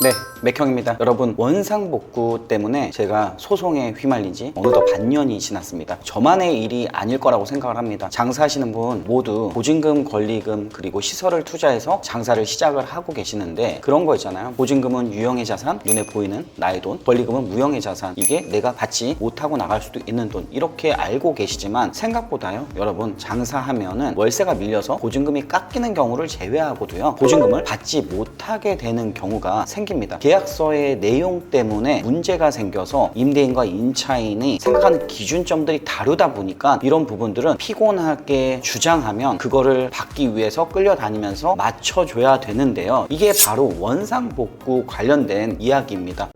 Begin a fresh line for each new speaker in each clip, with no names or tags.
네, 맥형입니다. 여러분, 원상복구 때문에 제가 소송에 휘말린 지 어느덧 반년이 지났습니다. 저만의 일이 아닐 거라고 생각을 합니다. 장사하시는 분 모두 보증금, 권리금, 그리고 시설을 투자해서 장사를 시작을 하고 계시는데 그런 거 있잖아요. 보증금은 유형의 자산, 눈에 보이는 나의 돈, 권리금은 무형의 자산, 이게 내가 받지 못하고 나갈 수도 있는 돈, 이렇게 알고 계시지만 생각보다요, 여러분, 장사하면은 월세가 밀려서 보증금이 깎이는 경우를 제외하고도요, 보증금을 받지 못하게 되는 경우가 생깁니다. 계약서의 내용 때문에 문제가 생겨서 임대인과 임차인이 생각하는 기준점들이 다르다 보니까 이런 부분들은 피곤하게 주장하면 그거를 받기 위해서 끌려다니면서 맞춰줘야 되는데요. 이게 바로 원상복구 관련된 이야기입니다.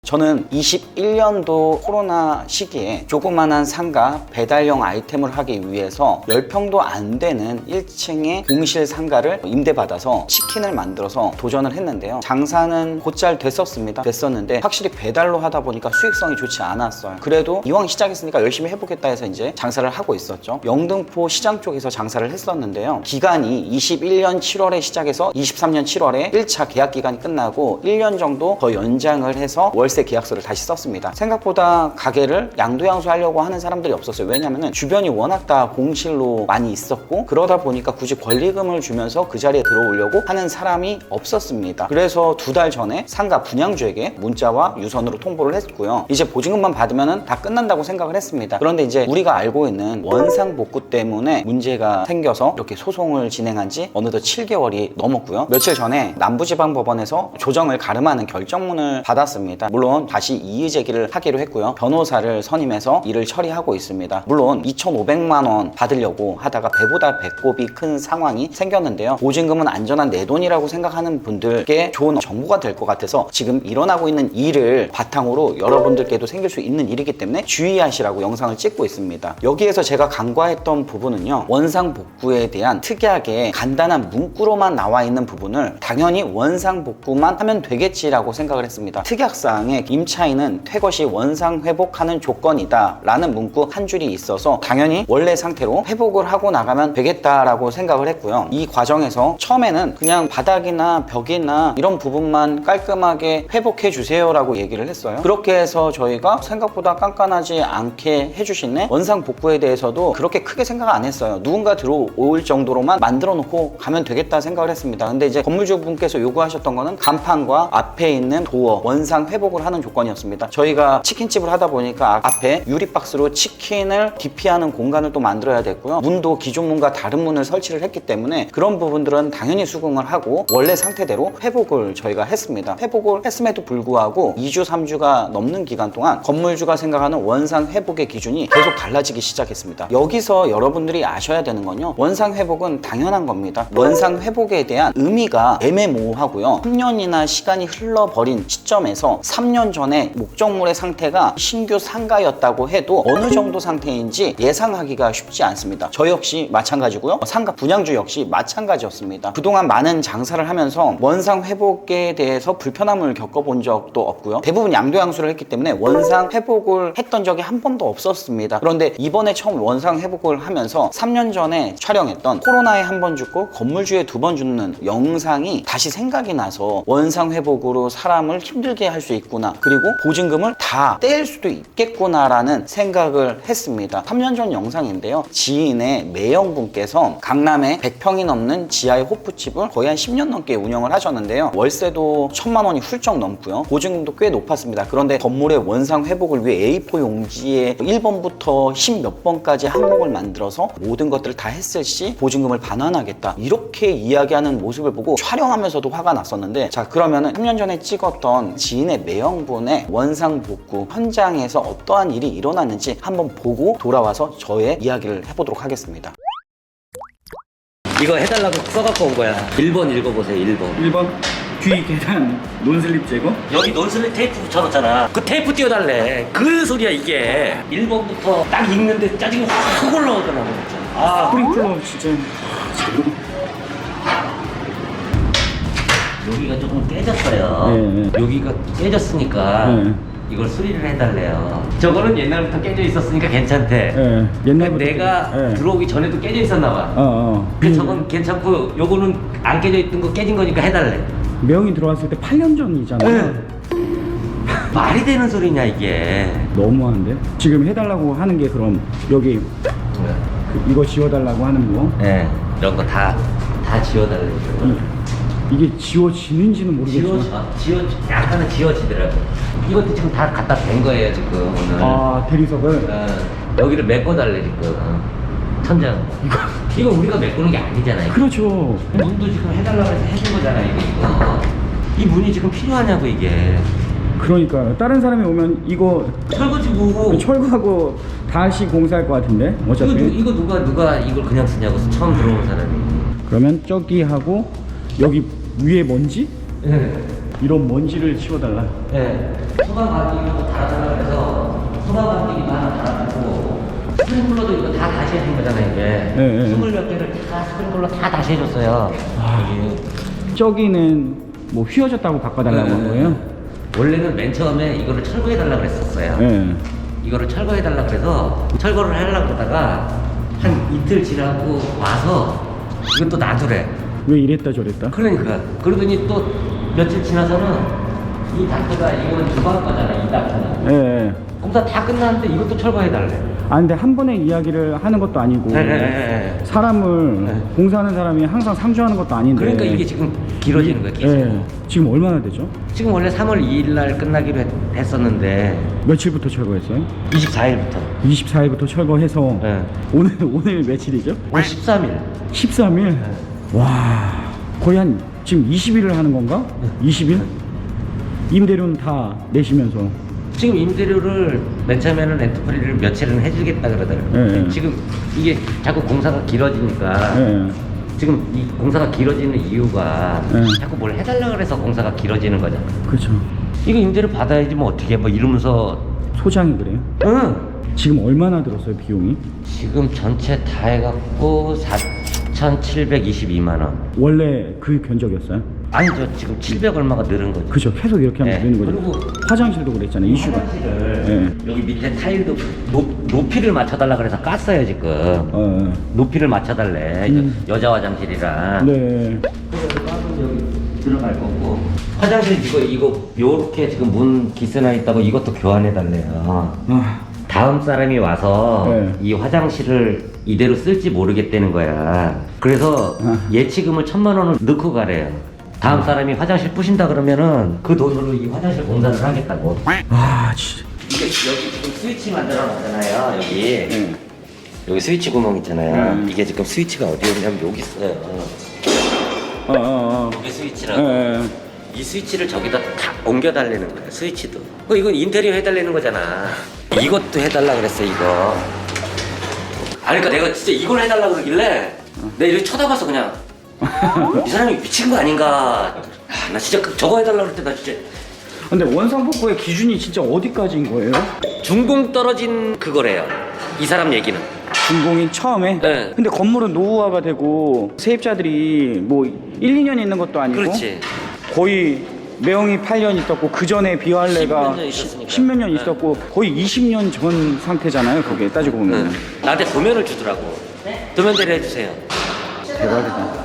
저는 21년도 코로나 시기에 조그만한 상가 배달용 아이템을 하기 위해서 10평도 안 되는 1층의 공실 상가를 임대받아서 치킨을 만들어서 도전을 했는데요. 장사는 곧잘 됐었는데 확실히 배달로 하다 보니까 수익성이 좋지 않았어요. 그래도 이왕 시작했으니까 열심히 해보겠다 해서 이제 장사를 하고 있었죠. 영등포 시장 쪽에서 장사를 했었는데요. 기간이 21년 7월에 시작해서 23년 7월에 1차 계약 기간이 끝나고 1년 정도 더 연장을 해서 월세 계약서를 다시 썼습니다. 생각보다 가게를 양도양수 하려고 하는 사람들이 없었어요. 왜냐면은 주변이 워낙 다 공실로 많이 있었고 그러다 보니까 굳이 권리금을 주면서 그 자리에 들어오려고 하는 사람이 없었습니다. 그래서 2달 전에 상가 분양주에게 문자와 유선으로 통보를 했고요. 이제 보증금만 받으면은 다 끝난다고 생각을 했습니다. 그런데 이제 우리가 알고 있는 원상복구 때문에 문제가 생겨서 이렇게 소송을 진행한 지 어느덧 7개월이 넘었고요. 며칠 전에 남부지방법원에서 조정을 가름하는 결정문을 받았습니다. 물론 다시 이의 제기를 하기로 했고요. 변호사를 선임해서 일을 처리하고 있습니다. 물론 2,500만 원 받으려고 하다가 배보다 배꼽이 큰 상황이 생겼는데요. 보증금은 안전한 내 돈이라고 생각하는 분들께 좋은 정보가 될 것 같아서 지금 일어나고 있는 일을 바탕으로 여러분들께도 생길 수 있는 일이기 때문에 주의하시라고 영상을 찍고 있습니다. 여기에서 제가 간과했던 부분은요, 원상복구에 대한 특이하게 간단한 문구로만 나와 있는 부분을 당연히 원상복구만 하면 되겠지라고 생각을 했습니다. 특약사항에 임차인은 퇴거 시 원상 회복하는 조건이다 라는 문구 한 줄이 있어서 당연히 원래 상태로 회복을 하고 나가면 되겠다라고 생각을 했고요. 이 과정에서 처음에는 그냥 바닥이나 벽이나 이런 부분만 깔끔하게 회복해 주세요 라고 얘기를 했어요. 그렇게 해서 저희가 생각보다 깐깐하지 않게 해주시네. 원상복구에 대해서도 그렇게 크게 생각 안 했어요. 누군가 들어올 정도로만 만들어 놓고 가면 되겠다 생각을 했습니다. 근데 이제 건물주분께서 요구하셨던 거는 간판과 앞에 있는 도어 원상 회복을 하는 조건이었습니다. 저희가 치킨집을 하다 보니까 앞에 유리박스로 치킨을 기피하는 공간을 또 만들어야 됐고요. 문도 기존 문과 다른 문을 설치를 했기 때문에 그런 부분들은 당연히 수긍을 하고 원래 상태대로 회복을 저희가 했습니다. 회복을 했음에도 불구하고 2주, 3주가 넘는 기간 동안 건물주가 생각하는 원상 회복의 기준이 계속 달라지기 시작했습니다. 여기서 여러분들이 아셔야 되는 건요, 원상 회복은 당연한 겁니다. 원상 회복에 대한 의미가 애매모호하고요. 3년이나 시간이 흘러버린 시점에서 3년 전에 목적물의 상태가 신규 상가였다고 해도 어느 정도 상태인지 예상하기가 쉽지 않습니다. 저 역시 마찬가지고요. 상가 분양주 역시 마찬가지였습니다. 그동안 많은 장사를 하면서 원상 회복에 대해서 불편함을 겪어본 적도 없고요. 대부분 양도양수를 했기 때문에 원상 회복을 했던 적이 한 번도 없었습니다. 그런데 이번에 처음 원상 회복을 하면서 3년 전에 촬영했던 코로나에 한 번 죽고 건물주에 2번 죽는 영상이 다시 생각이 나서 원상 회복으로 사람을 힘들게 할 수 있구나, 그리고 보증금을 다 떼일 수도 있겠구나라는 생각을 했습니다. 3년 전 영상인데요. 지인의 매형분께서 강남에 100평이 넘는 지하의 호프집을 거의 한 10년 넘게 운영을 하셨는데요. 월세도 1,000만 원이 훌쩍 넘고요. 보증금도 꽤 높았습니다. 그런데 건물의 원상 회복을 위해 A4 용지에 1번부터 10 몇 번까지 항목을 만들어서 모든 것들을 다 했을 시 보증금을 반환하겠다, 이렇게 이야기하는 모습을 보고 촬영하면서도 화가 났었는데, 자, 그러면은 3년 전에 찍었던 지인의 매형분의 원상복구 현장에서 어떠한 일이 일어났는지 한번 보고 돌아와서 저의 이야기를 해보도록 하겠습니다.
이거 해달라고 써갖고 온 거야. 1번 읽어보세요. 1번.
1번 귀 계단 논슬립 제거.
여기 논슬립 테이프 붙여놨잖아. 그 테이프 띄워달래. 그 소리야 이게. 1번부터 딱 읽는데 짜증이 확 올라오더라고. 아,
스프링클러 진짜.
여기가 조금 깨졌어요. 여기가 깨졌으니까 이걸 수리를 해달래요. 저거는 옛날부터 깨져 있었으니까 괜찮대.
옛날부터.
내가 들어오기 전에도 깨져 있었나 봐.
어.
근데 저건 괜찮고 요거는 안 깨져 있던 거 깨진 거니까 해달래.
매형이 들어왔을 때 8년 전이잖아요.
말이 되는 소리냐 이게.
너무한데? 지금 해달라고 하는 게 그럼 여기 이거 지워달라고 하는 거?
네, 이런 거 다 지워달래요.
이게 지워지는지는 모르겠지만
약간은 지워지더라고. 이것도 지금 다 갖다 댄 거예요 지금 오늘.
아 대리석을?
여기를 메꿔달래 지금. 천장. 이거 우리가 메꾸는 게 아니잖아요.
그렇죠.
문도 지금 해달라고 해서 해준 거잖아요 이거. 이 문이 지금 필요하냐고 이게.
그러니까 다른 사람이 오면 이거
설거지고
철거하고 다시 공사할 것 같은데 어차피.
이거 누가 이걸 그냥 쓰냐고 처음 들어오는 사람이.
그러면 저기 하고 여기 위에 먼지?
네.
이런 먼지를 치워달라.
네. 소방 바뀌기도 달아달라 그래서 소방 바뀌기도 하나 달아주고 스프링클러도 이거 다 다시 해준 거잖아요 이게.
네.
20몇 개를 다 스프링클러 다 다시 해줬어요.
저기는 뭐 휘어졌다고 바꿔달라고 한 거예요?
원래는 맨 처음에 이거를 철거해달라 그랬었어요.
네.
이거를 철거해달라 그래서 철거를 하려고 그러다가 한 이틀 지나고 와서 이건 또 놔두래.
왜 이랬다 저랬다?
그러니까 그러더니 또 며칠 지나서는 이 다크가 이거는 주방 거잖아 이 다크는.
예.
공사 다 끝났는데 이것도 철거해달래.
아 근데 한 번에 이야기를 하는 것도 아니고 사람을 공사하는 사람이 항상 상주하는 것도 아닌데.
그러니까 이게 지금 길어지는 거야 계속.
예. 지금 얼마나 되죠?
지금 원래 3월 2일 날 끝나기로 했었는데
며칠부터 철거했어요?
24일부터
24일부터 철거해서
네.
오늘 며칠이죠?
오늘 13일
13일? 와 거의 한 지금 20일을 하는 건가? 20일? 임대료는 다 내시면서.
지금 임대료를 맨 처음에는 렌트프리를 며칠은 해주겠다 그러더라고요.
네.
지금 이게 자꾸 공사가 길어지니까
예.
지금 이 공사가 길어지는 이유가
네.
자꾸 뭘 해달라 그래서 공사가 길어지는 거잖아.
그렇죠.
이거 임대료 받아야지 뭐 어떻게 뭐 이러면서.
소장이 그래요?
응.
지금 얼마나 들었어요 비용이?
지금 전체 다 해갖고 4,722만 원.
원래 그 견적이었어요?
아니죠. 지금 700 얼마가 늘은 거죠.
그죠. 계속 이렇게 하면
네.
되는 거죠.
그리고
화장실도 그랬잖아요. 이슈가.
화장실을 여기 밑에 타일도 높이를 맞춰달라 그래서 깠어요 지금. 높이를 맞춰달래. 여자 화장실이랑.
네.
여기 들어갈 거고. 화장실 이거 요렇게 지금 문 기스나 있다고 이것도 교환해달래요. 다음 사람이 와서
네.
이 화장실을 이대로 쓸지 모르겠다는 거야. 그래서 예치금을 1,000만 원을 넣고 가래요. 다음 사람이 화장실 부신다 그러면은 그 돈으로 이 화장실 공사를 하겠다고.
아 진짜.
이게 여기 지금 스위치 만들어 놨잖아요. 여기 스위치 구멍 있잖아요. 이게 지금 스위치가 어디 있냐면 여기 있어요. 여기 스위치라고. 이 스위치를 저기다 다 옮겨달라는 거야. 스위치도. 이건 인테리어 해달라는 거잖아. 이것도 해달라 그랬어 이거. 아니 그러니까 내가 진짜 이걸 해달라 그러길래 내가 이렇게 쳐다봤어 그냥. 이 사람이 미친 거 아닌가. 나 진짜 저거 해달라 그럴 때 나 진짜.
근데 원상복구의 기준이 진짜 어디까지인 거예요?
중공 떨어진 그거래요. 이 사람 얘기는.
준공이 처음에?
네.
근데 건물은 노후화가 되고 세입자들이 뭐 1, 2년 있는 것도 아니고
그렇지.
거의 매형이 8년 있었고 그 전에 비활레가 10몇 년 있었고 거의 20년 전 상태잖아요. 그게 따지고 보면.
나한테 도면을 주더라고. 도면 대리 해주세요.
대박이다.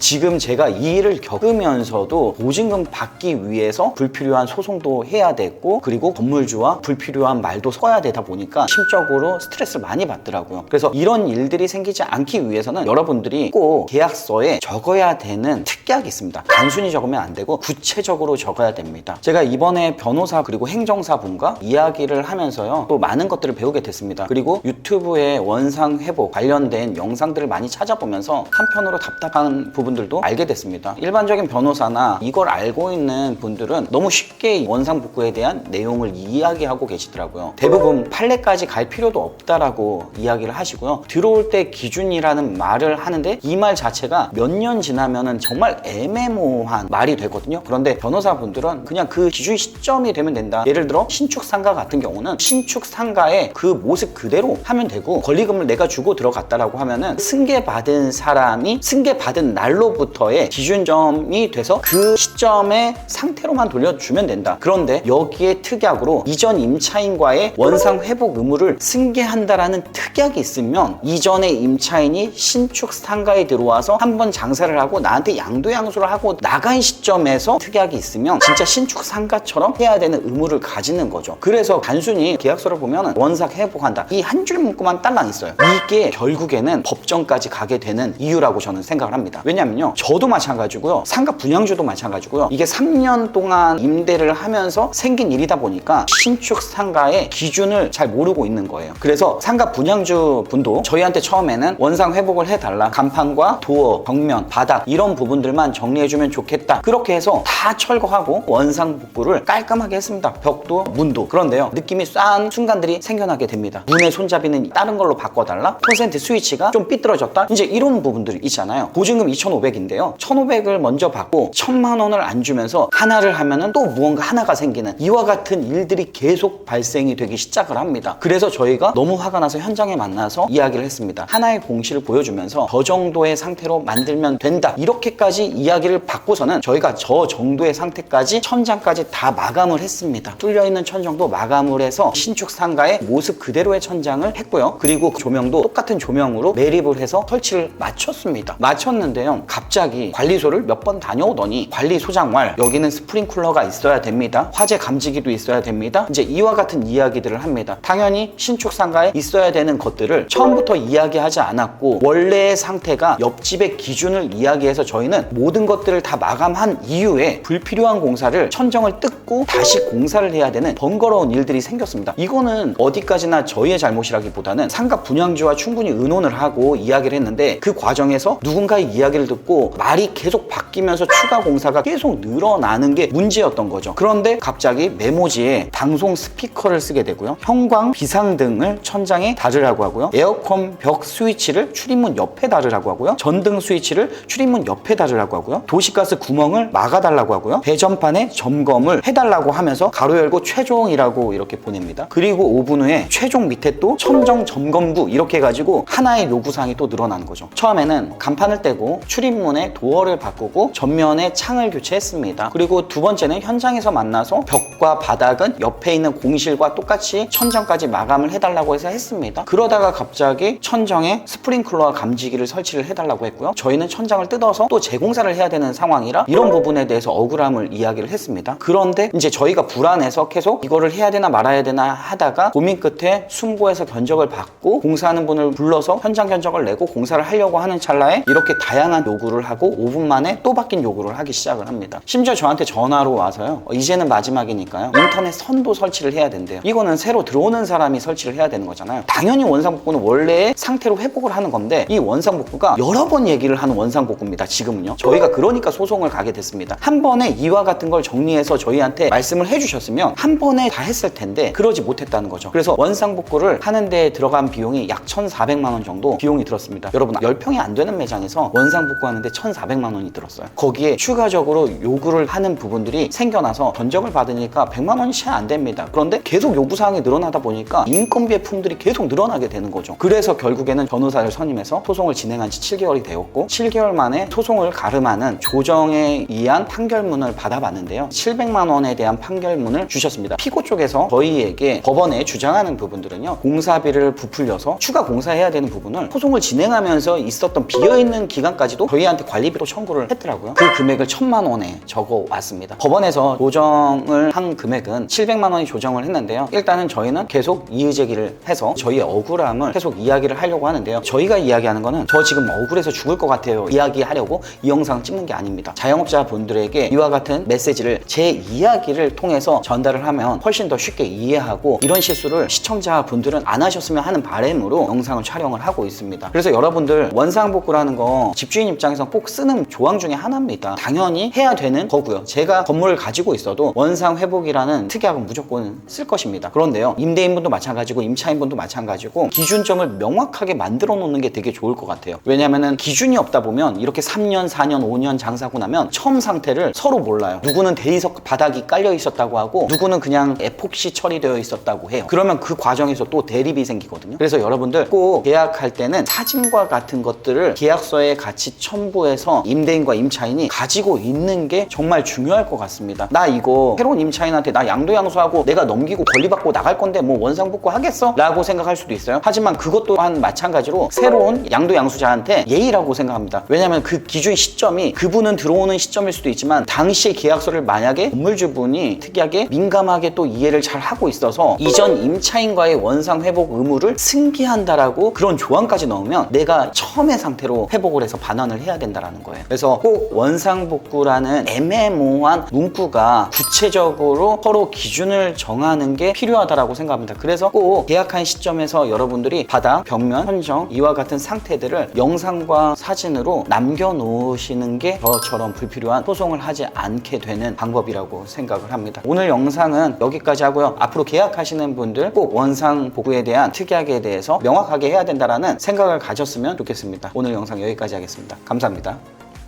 지금 제가 이 일을 겪으면서도 보증금 받기 위해서 불필요한 소송도 해야 됐고 그리고 건물주와 불필요한 말도 써야 되다 보니까 심적으로 스트레스를 많이 받더라고요. 그래서 이런 일들이 생기지 않기 위해서는 여러분들이 꼭 계약서에 적어야 되는 특약이 있습니다. 단순히 적으면 안 되고 구체적으로 적어야 됩니다. 제가 이번에 변호사 그리고 행정사분과 이야기를 하면서요 또 많은 것들을 배우게 됐습니다. 그리고 유튜브에 원상 회복 관련된 영상들을 많이 찾아보면서 한편으로 답답한 부분들도 알게 됐습니다. 일반적인 변호사나 이걸 알고 있는 분들은 너무 쉽게 원상복구에 대한 내용을 이야기하고 계시더라고요. 대부분 판례까지 갈 필요도 없다라고 이야기를 하시고요. 들어올 때 기준이라는 말을 하는데 이 말 자체가 몇 년 지나면은 정말 애매모호한 말이 되거든요. 그런데 변호사분들은 그냥 그 기준 시점이 되면 된다. 예를 들어 신축 상가 같은 경우는 신축 상가의 그 모습 그대로 하면 되고 권리금을 내가 주고 들어갔다라고 하면은 승계받은 사람이 승계받은 날로 말로부터의 기준점이 돼서 그 시점의 상태로만 돌려주면 된다. 그런데 여기에 특약으로 이전 임차인과의 원상 회복 의무를 승계한다라는 특약이 있으면 이전의 임차인이 신축 상가에 들어와서 한번 장사를 하고 나한테 양도양수를 하고 나간 시점에서 특약이 있으면 진짜 신축 상가처럼 해야 되는 의무를 가지는 거죠. 그래서 단순히 계약서를 보면 원상 회복한다 이 한 줄 문구만 딸랑 있어요. 이게 결국에는 법정까지 가게 되는 이유라고 저는 생각을 합니다. 왜냐면요, 저도 마찬가지고요, 상가 분양주도 마찬가지고요, 이게 3년 동안 임대를 하면서 생긴 일이다 보니까 신축 상가의 기준을 잘 모르고 있는 거예요. 그래서 상가 분양주 분도 저희한테 처음에는 원상 회복을 해달라, 간판과 도어, 벽면, 바닥 이런 부분들만 정리해주면 좋겠다, 그렇게 해서 다 철거하고 원상 복구를 깔끔하게 했습니다. 벽도 문도. 그런데요, 느낌이 싼 순간들이 생겨나게 됩니다. 문의 손잡이는 다른 걸로 바꿔달라, 콘센트 스위치가 좀 삐뚤어졌다, 이제 이런 부분들이 있잖아요. 보증금 2,500인데요 1,500을 먼저 받고 1,000만 원을 안 주면서 하나를 하면은 또 무언가 하나가 생기는 이와 같은 일들이 계속 발생이 되기 시작을 합니다. 그래서 저희가 너무 화가 나서 현장에 만나서 이야기를 했습니다. 하나의 공시를 보여주면서 저 정도의 상태로 만들면 된다, 이렇게까지 이야기를 받고서는 저희가 저 정도의 상태까지 천장까지 다 마감을 했습니다. 뚫려있는 천정도 마감을 해서 신축 상가의 모습 그대로의 천장을 했고요. 그리고 조명도 똑같은 조명으로 매립을 해서 설치를 마쳤습니다. 마쳤는데요, 갑자기 관리소를 몇 번 다녀오더니 관리소장말, 여기는 스프링쿨러가 있어야 됩니다, 화재 감지기도 있어야 됩니다, 이제 이와 같은 이야기들을 합니다. 당연히 신축 상가에 있어야 되는 것들을 처음부터 이야기하지 않았고 원래의 상태가 옆집의 기준을 이야기해서 저희는 모든 것들을 다 마감한 이후에 불필요한 공사를 천정을 뜯고 다시 공사를 해야 되는 번거로운 일들이 생겼습니다. 이거는 어디까지나 저희의 잘못이라기보다는 상가 분양주와 충분히 의논을 하고 이야기를 했는데 그 과정에서 누군가의 이야기를 듣고 말이 계속 바뀌면서 추가 공사가 계속 늘어나는 게 문제였던 거죠. 그런데 갑자기 메모지에 방송 스피커를 쓰게 되고요, 형광 비상등을 천장에 달으라고 하고요, 에어컨 벽 스위치를 출입문 옆에 달으라고 하고요, 전등 스위치를 출입문 옆에 달으라고 하고요, 도시가스 구멍을 막아달라고 하고요, 배전판에 점검을 해달라고 하면서 가로 열고 최종이라고 이렇게 보냅니다. 그리고 5분 후에 최종 밑에 또 천정 점검구 이렇게 해가지고 하나의 요구사항이 또 늘어나는 거죠. 처음에는 간판을 떼고 출입문에 도어를 바꾸고 전면에 창을 교체했습니다. 그리고 두 번째는 현장에서 만나서 벽과 바닥은 옆에 있는 공실과 똑같이 천정까지 마감을 해달라고 해서 했습니다. 그러다가 갑자기 천정에 스프링클러와 감지기를 설치를 해달라고 했고요, 저희는 천장을 뜯어서 또 재공사를 해야 되는 상황이라 이런 부분에 대해서 억울함을 이야기를 했습니다. 그런데 이제 저희가 불안해서 계속 이거를 해야 되나 말아야 되나 하다가 고민 끝에 순고에서 견적을 받고 공사하는 분을 불러서 현장 견적을 내고 공사를 하려고 하는 찰나에 이렇게 다양한 요구를 하고 5분 만에 또 바뀐 요구를 하기 시작을 합니다. 심지어 저한테 전화로 와서요, 이제는 마지막이니까요 인터넷 선도 설치를 해야 된대요. 이거는 새로 들어오는 사람이 설치를 해야 되는 거잖아요. 당연히 원상복구는 원래의 상태로 회복을 하는 건데 이 원상복구가 여러 번 얘기를 하는 원상복구입니다. 지금은요, 저희가 그러니까 소송을 가게 됐습니다. 한 번에 이와 같은 걸 정리해서 저희한테 말씀을 해주셨으면 한 번에 다 했을 텐데 그러지 못했다는 거죠. 그래서 원상복구를 하는 데 들어간 비용이 약 1,400만 원 정도 비용이 들었습니다. 여러분, 10평이 안 되는 매장에서 원상복구 하는데 1,400만 원이 들었어요. 거기에 추가적으로 요구를 하는 부분들이 생겨나서 견적을 받으니까 100만 원이 채 안 됩니다. 그런데 계속 요구사항이 늘어나다 보니까 인건비의 품들이 계속 늘어나게 되는 거죠. 그래서 결국에는 변호사를 선임해서 소송을 진행한 지 7개월이 되었고 7개월 만에 소송을 가름하는 조정에 의한 판결문을 받아봤는데요, 700만 원에 대한 판결문을 주셨습니다. 피고 쪽에서 저희에게 법원에 주장하는 부분들은요, 공사비를 부풀려서 추가 공사해야 되는 부분을 소송을 진행하면서 있었던 비어있는 기간까지도 저희한테 관리비로 청구를 했더라고요. 그 금액을 1,000만 원에 적어 왔습니다. 법원에서 조정을 한 금액은 700만 원이 조정을 했는데요, 일단은 저희는 계속 이의제기를 해서 저희의 억울함을 계속 이야기를 하려고 하는데요, 저희가 이야기하는 거는 저 지금 억울해서 죽을 것 같아요 이야기하려고 이 영상을 찍는 게 아닙니다. 자영업자 분들에게 이와 같은 메시지를 제 이야기를 통해서 전달을 하면 훨씬 더 쉽게 이해하고 이런 실수를 시청자분들은 안 하셨으면 하는 바람으로 영상을 촬영을 하고 있습니다. 그래서 여러분들, 원상복구라는 거 집주인 입장에서 꼭 쓰는 조항 중에 하나입니다. 당연히 해야 되는 거고요. 제가 건물을 가지고 있어도 원상회복이라는 특약은 무조건 쓸 것입니다. 그런데요, 임대인분도 마찬가지고 임차인분도 마찬가지고 기준점을 명확하게 만들어 놓는 게 되게 좋을 것 같아요. 왜냐면은 기준이 없다 보면 이렇게 3년, 4년, 5년 장사하고 나면 처음 상태를 서로 몰라요. 누구는 대리석 바닥이 깔려 있었다고 하고 누구는 그냥 에폭시 처리되어 있었다고 해요. 그러면 그 과정에서 또 대립이 생기거든요. 그래서 여러분들 꼭 계약할 때는 사진과 같은 것들을 계약서에 같이 임차인청부에서 임대인과 임차인이 가지고 있는 게 정말 중요할 것 같습니다. 나 이거 새로운 임차인한테 나 양도양수하고 내가 넘기고 권리받고 나갈 건데 뭐 원상복구 하겠어? 라고 생각할 수도 있어요. 하지만 그것 또한 마찬가지로 새로운 양도양수자한테 예의라고 생각합니다. 왜냐하면 그 기준 시점이 그분은 들어오는 시점일 수도 있지만 당시의 계약서를 만약에 건물주분이 특이하게 민감하게 또 이해를 잘 하고 있어서 이전 임차인과의 원상 회복 의무를 승계한다라고 그런 조항까지 넣으면 내가 처음의 상태로 회복을 해서 반환을 해야 된다라는 거예요. 그래서 꼭 원상복구라는 애매모호한 문구가 구체적으로 서로 기준을 정하는 게 필요하다라고 생각합니다. 그래서 꼭 계약한 시점에서 여러분들이 바닥, 벽면, 천정 이와 같은 상태들을 영상과 사진으로 남겨놓으시는 게 저처럼 불필요한 소송을 하지 않게 되는 방법이라고 생각을 합니다. 오늘 영상은 여기까지 하고요. 앞으로 계약하시는 분들 꼭 원상복구에 대한 특약에 대해서 명확하게 해야 된다라는 생각을 가졌으면 좋겠습니다. 오늘 영상 여기까지 하겠습니다. 감사합니다.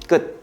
끝.